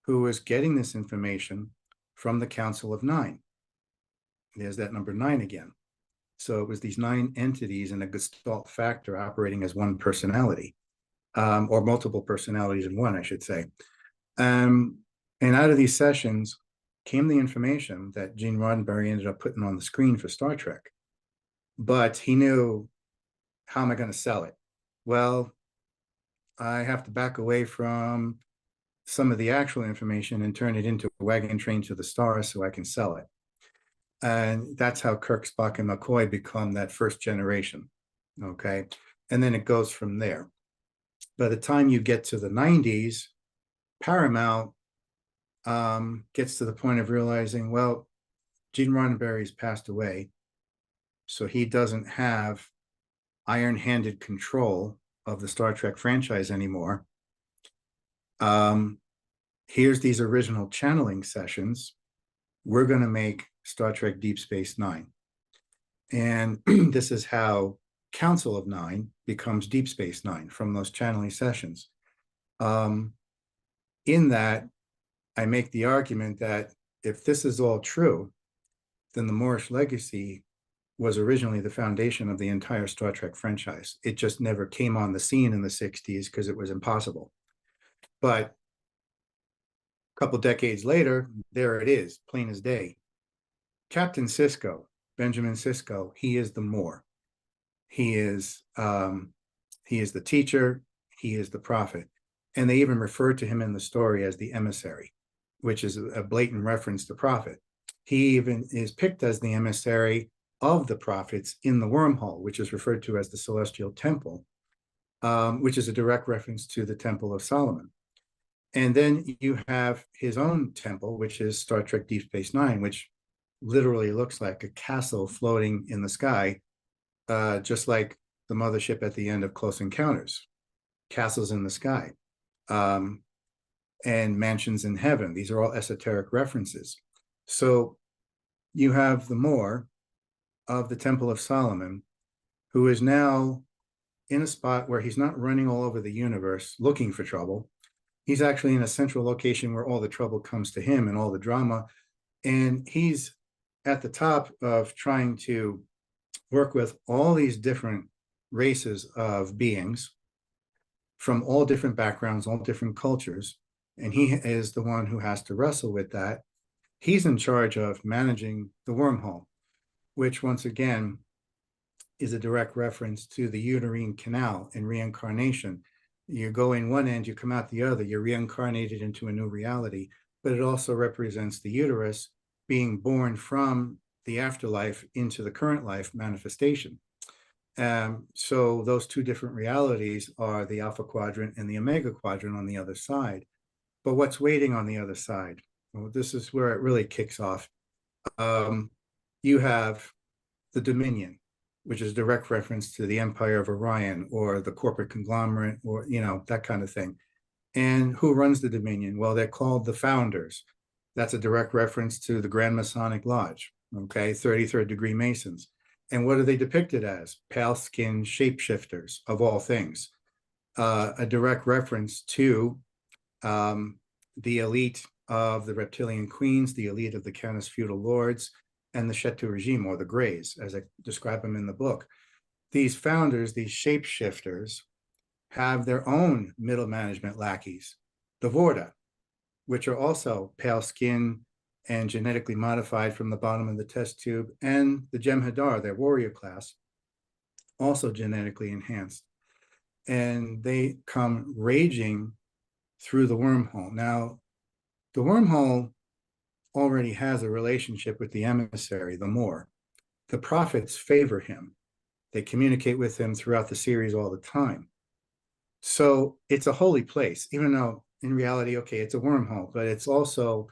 who was getting this information from the Council of Nine. There's that number 9 again. So it was these 9 entities and a Gestalt factor operating as one personality, or multiple personalities in one, I should say. And out of these sessions came the information that Gene Roddenberry ended up putting on the screen for Star Trek. But he knew, how am I going to sell it? Well, I have to back away from some of the actual information and turn it into a wagon train to the stars so I can sell it. And that's how Kirk, Spock, and McCoy become that first generation. Okay. And then it goes from there. By the time you get to the 90s, Paramount gets to the point of realizing, well, Gene Roddenberry's passed away, so he doesn't have iron-handed control of the Star Trek franchise anymore. Here's these original channeling sessions. We're going to make Star Trek Deep Space Nine. And this is how Council of Nine becomes Deep Space Nine from those channeling sessions. In that, I make the argument that if this is all true, then the Moorish legacy was originally the foundation of the entire Star Trek franchise. It just never came on the scene in the 60s because it was impossible. But a couple decades later, there it is, plain as day. Captain Sisko, Benjamin Sisko, he is the Moor. He is the teacher, he is the prophet. And they even refer to him in the story as the emissary, which is a blatant reference to prophet. He even is picked as the emissary of the prophets in the wormhole, which is referred to as the Celestial Temple, which is a direct reference to the Temple of Solomon. And then you have his own temple, which is Star Trek Deep Space Nine, which literally looks like a castle floating in the sky, just like the mothership at the end of Close Encounters, castles in the sky, and mansions in heaven. These are all esoteric references. So you have the Moor of the Temple of Solomon, who is now in a spot where he's not running all over the universe looking for trouble. He's actually in a central location where all the trouble comes to him and all the drama. And he's at the top of trying to work with all these different races of beings from all different backgrounds, all different cultures. And he is the one who has to wrestle with that. He's in charge of managing the wormhole, which once again is a direct reference to the uterine canal and reincarnation. You go in one end, you come out the other, you're reincarnated into a new reality, but it also represents the uterus being born from the afterlife into the current life manifestation. So those two different realities are the alpha quadrant and the omega quadrant on the other side. But what's waiting on the other side? Well, this is where it really kicks off. You have the Dominion, which is direct reference to the Empire of Orion or the corporate conglomerate, or that kind of thing. And who runs the Dominion? Well, they're called the Founders. That's a direct reference to the Grand Masonic Lodge, okay, 33rd degree Masons. And what are they depicted as? Pale-skinned shapeshifters of all things. A direct reference to the elite of the reptilian queens, the elite of the Canis feudal lords, and the Chetu regime, or the Greys, as I describe them in the book. These founders, these shapeshifters, have their own middle management lackeys, the Vorta, which are also pale skin and genetically modified from the bottom of the test tube, and the Jem'Hadar, their warrior class, also genetically enhanced. And they come raging through the wormhole. Now, the wormhole already has a relationship with the emissary, the Moor. The prophets favor him. They communicate with him throughout the series all the time. So it's a holy place, even though in reality, okay, it's a wormhole, but it's also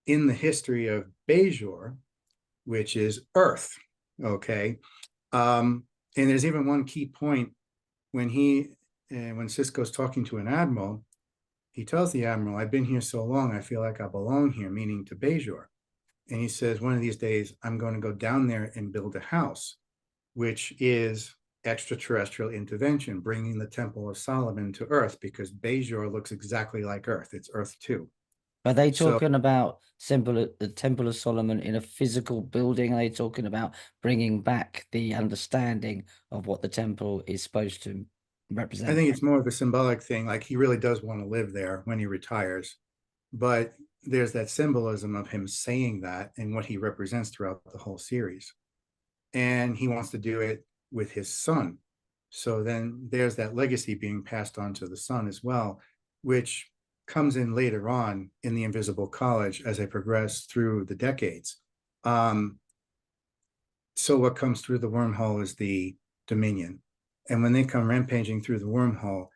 in the history of Bajor, which is Earth, okay? And there's even one key point when Sisko's talking to an admiral, he tells the admiral, I've been here so long, I feel like I belong here, meaning to Bajor. And he says, one of these days, I'm going to go down there and build a house, which is extraterrestrial intervention, bringing the Temple of Solomon to Earth, because Bajor looks exactly like Earth. It's Earth 2. Are they talking about the Temple of Solomon in a physical building? Are they talking about bringing back the understanding of what the temple is supposed to represent? I think it's more of a symbolic thing. Like, he really does want to live there when he retires, but there's that symbolism of him saying that and what he represents throughout the whole series. And he wants to do it with his son. So then there's that legacy being passed on to the son as well, which comes in later on in the Invisible College as I progress through the decades. So what comes through the wormhole is the Dominion. And when they come rampaging through the wormhole,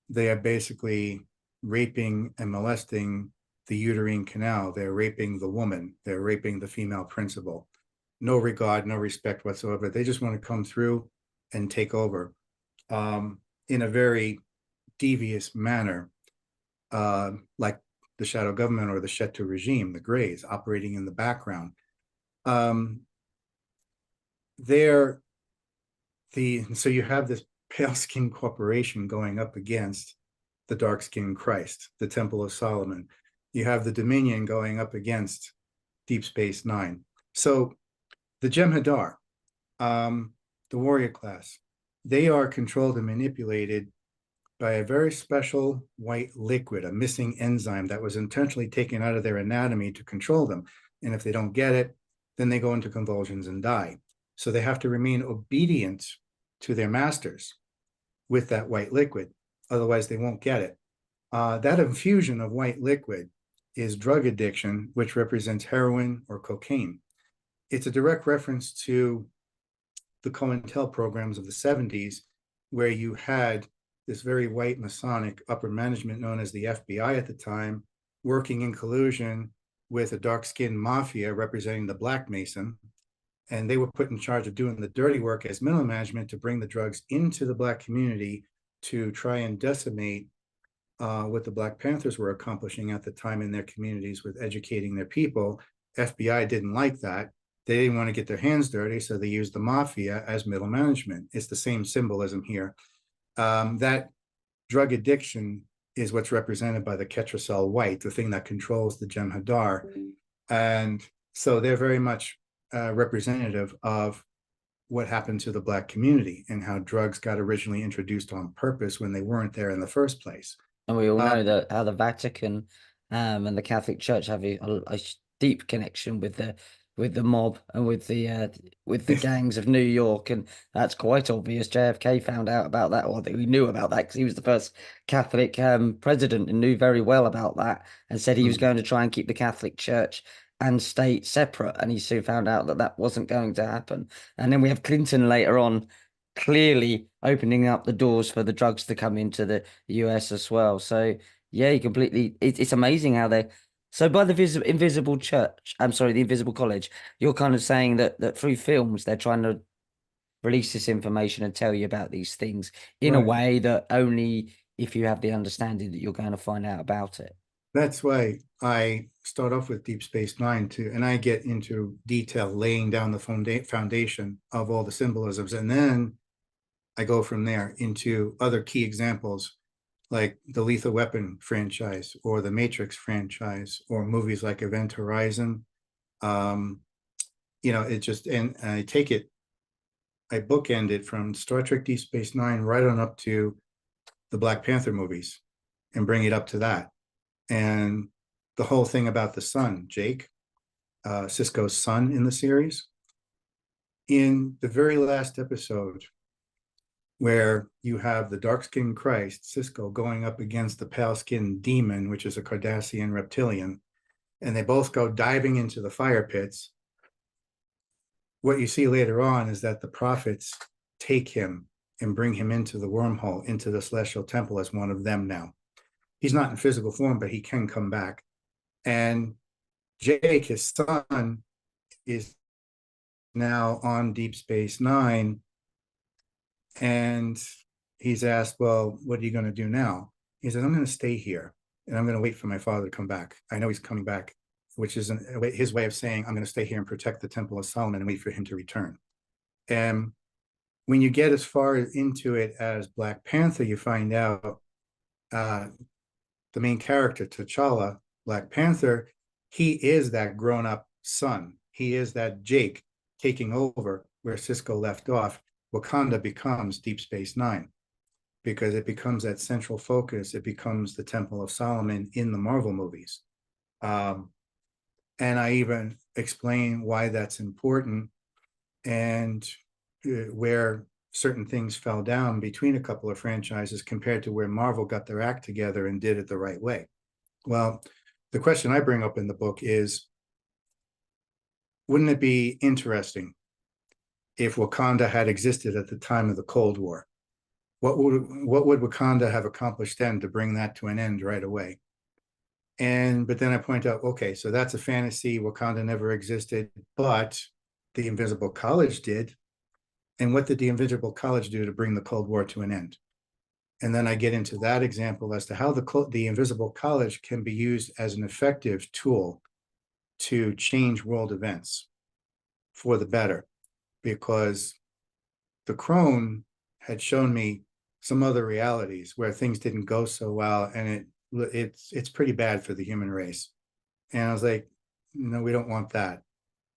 they are basically raping and molesting the uterine canal. They're raping the woman. They're raping the female principal. No regard, no respect whatsoever. They just want to come through and take over in a very devious manner, like the shadow government or the Chetu regime, the Greys operating in the background. So you have this pale skin corporation going up against the dark skinned Christ, the Temple of Solomon. You have the Dominion going up against Deep Space Nine. So the Jem'Hadar, the warrior class, they are controlled and manipulated by a very special white liquid, a missing enzyme that was intentionally taken out of their anatomy to control them. And if they don't get it, then they go into convulsions and die. So they have to remain obedient to their masters with that white liquid. Otherwise, they won't get it. That infusion of white liquid is drug addiction, which represents heroin or cocaine. It's a direct reference to the COINTEL programs of the 70s, where you had this very white Masonic upper management known as the FBI at the time, working in collusion with a dark-skinned mafia representing the Black Mason. And they were put in charge of doing the dirty work as middle management to bring the drugs into the Black community to try and decimate what the Black Panthers were accomplishing at the time in their communities with educating their people. FBI didn't like that. They didn't want to get their hands dirty, so they used the mafia as middle management. It's the same symbolism here. That drug addiction is what's represented by the Ketracel white, the thing that controls the Jem'Hadar. And so they're very much representative of what happened to the Black community and how drugs got originally introduced on purpose when they weren't there in the first place. And we all know that how the Vatican and the Catholic Church have a deep connection with the mob and with the gangs of New York, and that's quite obvious. JFK found out about that, or he knew about that because he was the first Catholic president and knew very well about that, and said he was going to try and keep the Catholic Church and state separate, and he soon found out that that wasn't going to happen. And then we have Clinton later on, clearly opening up the doors for the drugs to come into the US as well. So yeah, he completely. It's amazing how they. So by the invisible church, I'm sorry, the invisible college, you're kind of saying that through films they're trying to release this information and tell you about these things in a Right. way that only if you have the understanding that you're going to find out about it. That's why I start off with Deep Space Nine too, and I get into detail laying down the foundation of all the symbolisms, and then I go from there into other key examples like the Lethal Weapon franchise or the Matrix franchise or movies like Event Horizon. It just, and I bookend it from Star Trek Deep Space Nine right on up to the Black Panther movies and bring it up to that. And the whole thing about the son, Jake, Cisco's son in the series. In the very last episode, where you have the dark-skinned Christ, Cisco, going up against the pale-skinned demon, which is a Cardassian reptilian, and they both go diving into the fire pits. What you see later on is that the prophets take him and bring him into the wormhole, into the celestial temple as one of them now. He's not in physical form, but he can come back. And Jake, his son, is now on Deep Space Nine. And he's asked, well, what are you going to do now? He says, I'm going to stay here and I'm going to wait for my father to come back. I know he's coming back, which is his way of saying, I'm going to stay here and protect the Temple of Solomon and wait for him to return. And when you get as far into it as Black Panther, you find out the main character, T'Challa, Black Panther, he is that grown-up son. He is that Jake taking over where Cisco left off. Wakanda becomes Deep Space Nine because it becomes that central focus. It becomes the Temple of Solomon in the Marvel movies. And I even explain why that's important and where certain things fell down between a couple of franchises compared to where Marvel got their act together and did it the right way. Well, the question I bring up in the book is, wouldn't it be interesting if Wakanda had existed at the time of the Cold War? What would Wakanda have accomplished then to bring that to an end right away? But then I point out, okay, so that's a fantasy. Wakanda never existed, but the Invisible College did. And what did the Invisible College do to bring the Cold War to an end? And then I get into that example as to how the Invisible College can be used as an effective tool to change world events for the better, because the crone had shown me some other realities where things didn't go so well, and it's pretty bad for the human race. And I was like, no, we don't want that.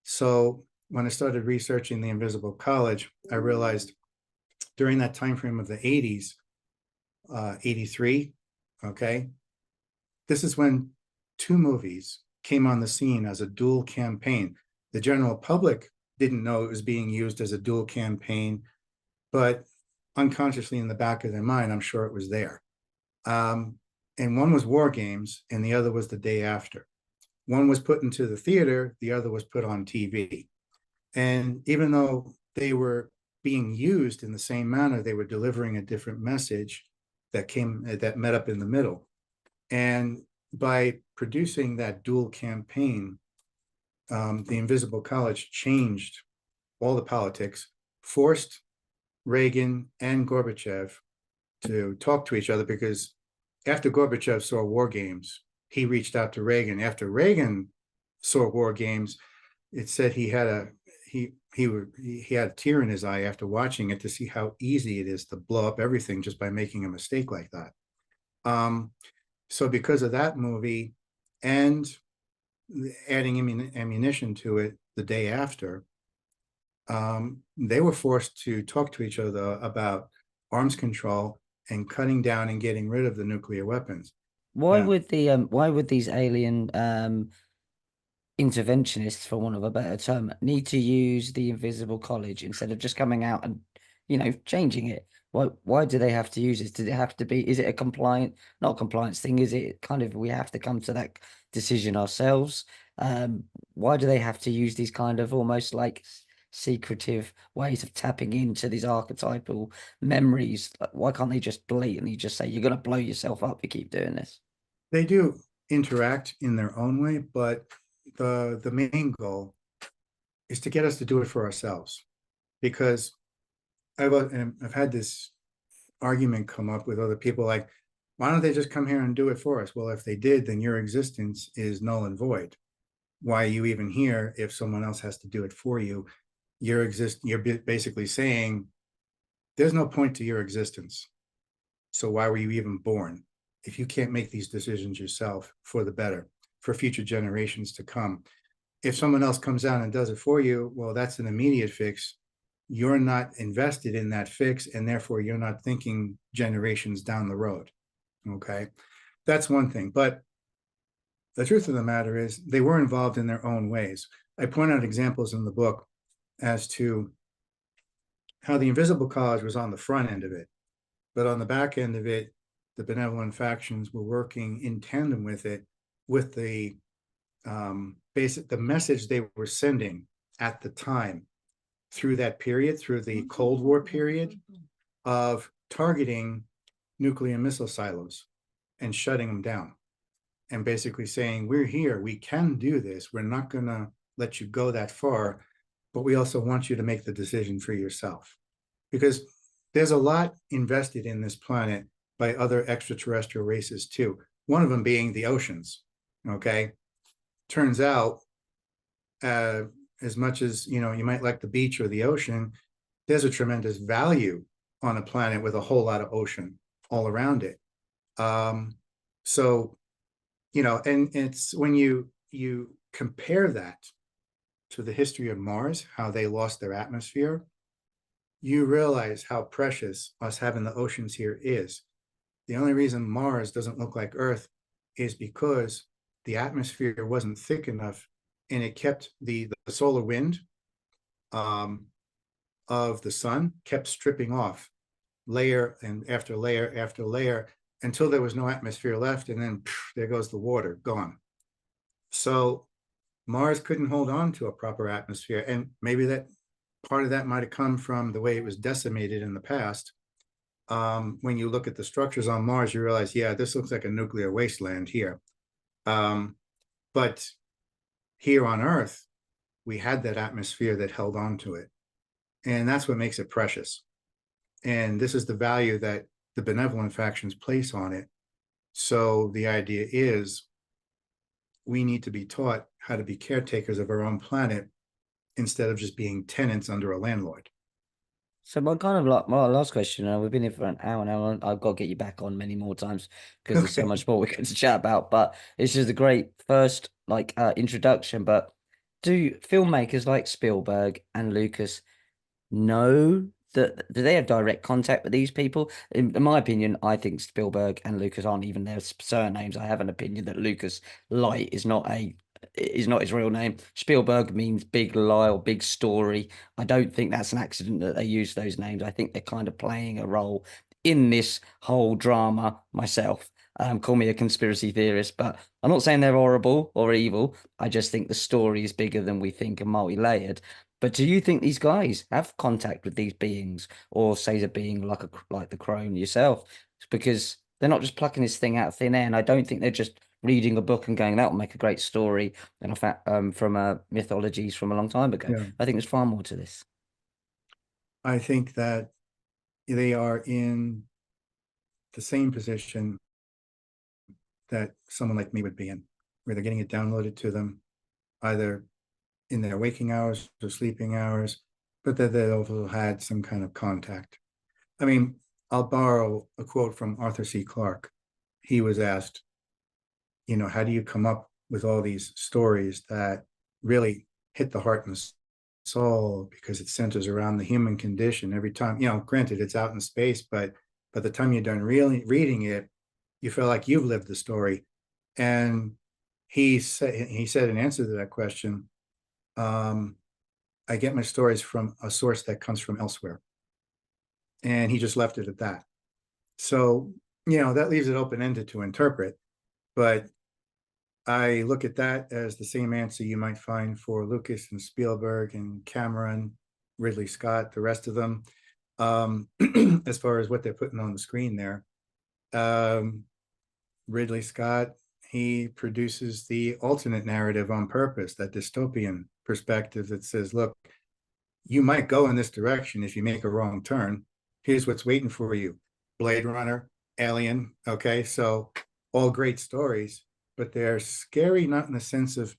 So when I started researching the Invisible College, I realized during that time frame of the 80s, 83, okay, this is when two movies came on the scene as a dual campaign. The general public didn't know it was being used as a dual campaign, but unconsciously in the back of their mind, I'm sure it was there. And one was War Games, and the other was The Day After. One was put into the theater, the other was put on TV. And even though they were being used in the same manner, they were delivering a different message that met up in the middle. And by producing that dual campaign, the Invisible College changed all the politics, forced Reagan and Gorbachev to talk to each other, because after Gorbachev saw War Games, he reached out to Reagan. After Reagan saw War Games, it said he had a tear in his eye after watching it, to see how easy it is to blow up everything just by making a mistake like that. So because of that movie and adding ammunition to it The Day After, they were forced to talk to each other about arms control and cutting down and getting rid of the nuclear weapons. Now, Why would these alien interventionists, for want of a better term, need to use the Invisible College instead of just coming out and, changing it? Why do they have to use it? Does it have to be, is it a not compliance thing? Is it kind of, we have to come to that decision ourselves? Why do they have to use these kind of almost like secretive ways of tapping into these archetypal memories? Like, why can't they just blatantly just say, you're going to blow yourself up if you keep doing this? they do interact in their own way, but the main goal is to get us to do it for ourselves. Because I've had this argument come up with other people, like, why don't they just come here and do it for us? Well, if they did, then your existence is null and void. Why are you even here if someone else has to do it for you? You're basically saying there's no point to your existence. So why were you even born if you can't make these decisions yourself for the better, for future generations to come? If someone else comes out and does it for you, well, that's an immediate fix. You're not invested in that fix, and therefore you're not thinking generations down the road. Okay, that's one thing. But the truth of the matter is they were involved in their own ways. I point out examples in the book as to how the Invisible College was on the front end of it, but on the back end of it, the benevolent factions were working in tandem with it, with the the message they were sending at the time, through that period, through the Cold War period, of targeting nuclear missile silos and shutting them down, and basically saying, we're here, we can do this, we're not going to let you go that far, but we also want you to make the decision for yourself. Because there's a lot invested in this planet by other extraterrestrial races too, one of them being the oceans. Okay, turns out, as much as you might like the beach or the ocean, there's a tremendous value on a planet with a whole lot of ocean all around it. So and it's when you compare that to the history of Mars, how they lost their atmosphere, you realize how precious us having the oceans here is. The only reason Mars doesn't look like Earth is because the atmosphere wasn't thick enough, and it kept the solar wind of the sun kept stripping off layer and after layer after layer until there was no atmosphere left, and then there goes the water, gone. So Mars couldn't hold on to a proper atmosphere, and maybe that part of that might have come from the way it was decimated in the past. When you look at the structures on Mars, you realize, yeah, this looks like a nuclear wasteland here. But here on Earth, we had that atmosphere that held on to it. And that's what makes it precious. And this is the value that the benevolent factions place on it. So the idea is we need to be taught how to be caretakers of our own planet instead of just being tenants under a landlord. So my kind of like my last question, we've been here for an hour now, and I've got to get you back on many more times because there's so Okay. much more we could chat about. But it's just a great first introduction. But do filmmakers like Spielberg and Lucas know that, do they have direct contact with these people? In my opinion, I think Spielberg and Lucas aren't even their surnames. I have an opinion that Lucas Light is not his real name. Spielberg means big lie or big story. I don't think that's an accident that they use those names. I think they're kind of playing a role in this whole drama myself. Call me a conspiracy theorist, but I'm not saying they're horrible or evil. I just think the story is bigger than we think and multi-layered. But do you think these guys have contact with these beings, or say a being like the crone yourself? Because they're not just plucking this thing out of thin air, and I don't think they're just reading a book and going, "That will make a great story." And I fact, from mythologies from a long time ago, Yeah. I think there's far more to this. I think that they are in the same position that someone like me would be in, where they're getting it downloaded to them, either in their waking hours or sleeping hours, but that they also had some kind of contact. I mean, I'll borrow a quote from Arthur C. Clarke. He was asked, how do you come up with all these stories that really hit the heart and soul, because it centers around the human condition every time, granted it's out in space, but by the time you're done really reading it, you feel like you've lived the story. And he said in answer to that question, I get my stories from a source that comes from elsewhere. And he just left it at that. So, that leaves it open-ended to interpret. But I look at that as the same answer you might find for Lucas and Spielberg and Cameron, Ridley Scott, the rest of them, as far as what they're putting on the screen there. Ridley Scott, he produces the alternate narrative on purpose, that dystopian perspective that says, look, you might go in this direction if you make a wrong turn. Here's what's waiting for you. Blade Runner, Alien. Okay, so all great stories, but they're scary not in the sense of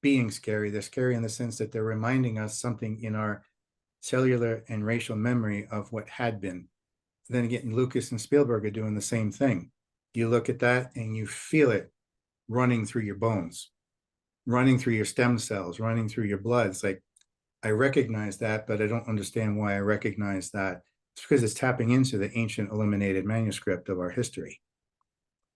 being scary. They're scary in the sense that they're reminding us something in our cellular and racial memory of what had been. Then again, Lucas and Spielberg are doing the same thing. You look at that and you feel it running through your bones, running through your stem cells, running through your blood. It's like, I recognize that, but I don't understand why I recognize that. It's because it's tapping into the ancient illuminated manuscript of our history.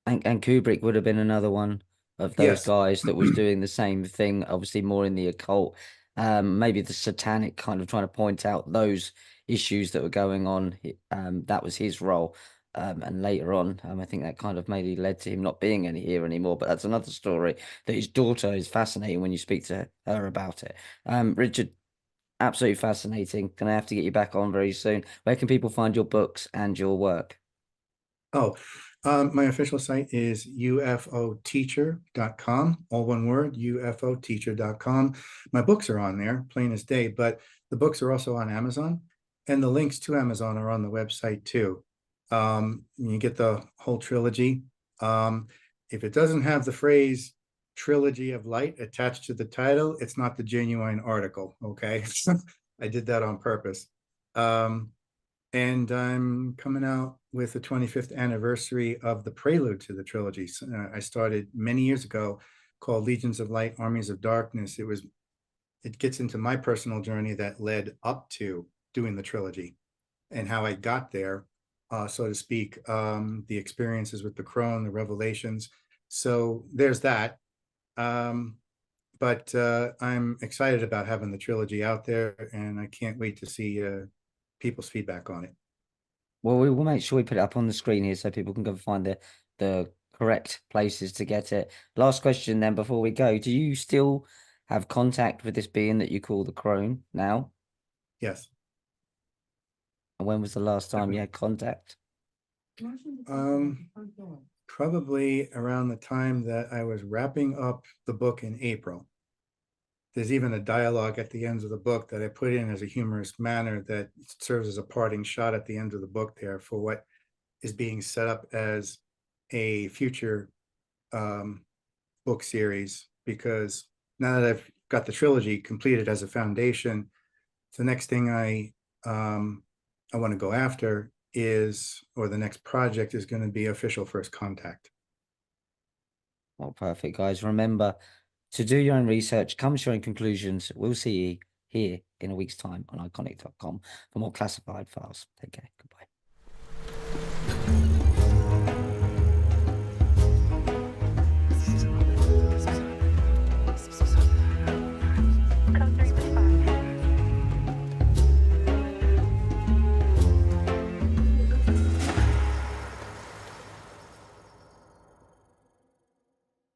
And Kubrick would have been another one of those Yes. guys that was doing the same thing, obviously more in the occult, maybe the satanic, kind of trying to point out those issues that were going on. That was his role. And later on, I think that kind of maybe led to him not being here anymore. But that's another story. That his daughter is fascinating when you speak to her about it. Richard, absolutely fascinating. Gonna have to get you back on very soon. Where can people find your books and your work? Oh, my official site is ufoteacher.com, all one word, ufoteacher.com. My books are on there, plain as day, but the books are also on Amazon, and the links to Amazon are on the website too. You get the whole trilogy. If it doesn't have the phrase Trilogy of Light attached to the title, it's not the genuine article, okay? I did that on purpose. And I'm coming out with the 25th anniversary of the prelude to the trilogy. I started many years ago, called Legions of Light, Armies of Darkness. It gets into my personal journey that led up to doing the trilogy and how I got there, so to speak, the experiences with the crone, the revelations. So there's that. But I'm excited about having the trilogy out there, and I can't wait to see people's feedback on it. Well, we will make sure we put it up on the screen here so people can go find the correct places to get it. Last question then before we go. Do you still have contact with this being that you call the crone now? Yes. And when was the last time you had contact? probably around the time that I was wrapping up the book in April. There's even a dialogue at the end of the book that I put in as a humorous manner that serves as a parting shot at the end of the book there for what is being set up as a future book series. Because now that I've got the trilogy completed as a foundation, the next thing I want to go after is, or the next project is going to be Official First Contact. Oh, perfect, guys. Remember to do your own research, come to your own conclusions. We'll see you here in a week's time on ickonic.com for more classified files. Take care. Goodbye.